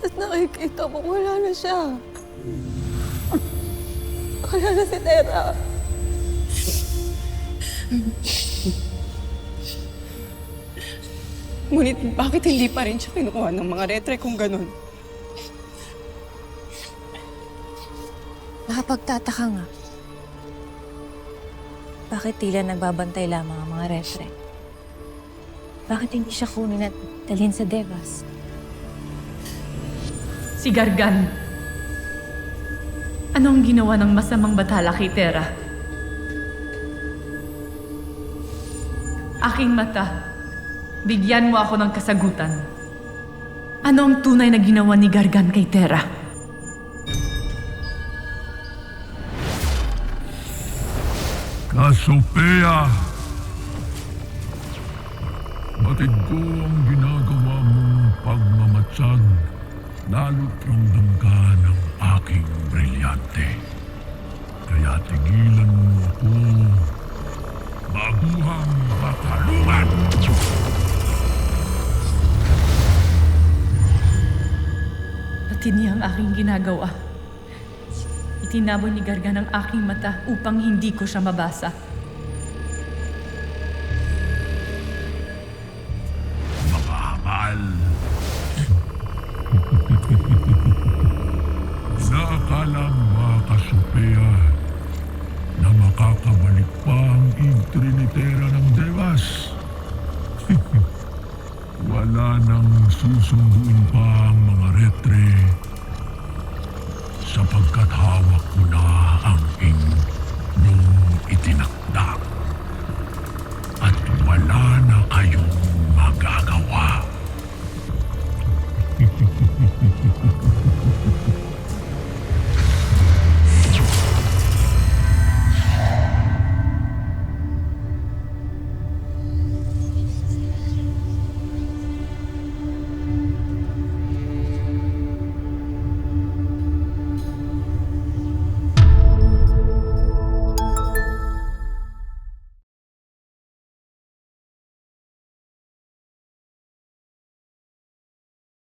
At nakikita mo, wala na siya. Wala na si Tera. Ngunit bakit hindi pa rin siya kinukuha ng mga retre kung ganun? Nakapagtataka nga. Bakit tila nagbabantay lamang ang mga retre? Bakit hindi siya kunin at dalhin sa Devas? Si Gargan. Anong ginawa ng masamang batala kay Tera? Aking mata, bigyan mo ako ng kasagutan. Ano ang tunay na ginawa ni Gargan kay Tera? Cassiopeia! Batid ko ang ginagawa mong pagmamatsag, lalo't ramdam ka ng aking brilyante. Kaya tigilan mo ako, baguhang batalungan! Batid niya ang aking ginagawa. Itinaboy ni Gargan ang aking mata upang hindi ko siya mabasa. Makakal! Naakala mo ba, Cassiopeia, na makakabalik pa ang Trinitera ng Devas? Wala nang susunduin pa ang mga retre sapagkat hawak ko na ang inyong itinakda at wala na kayong magagawa.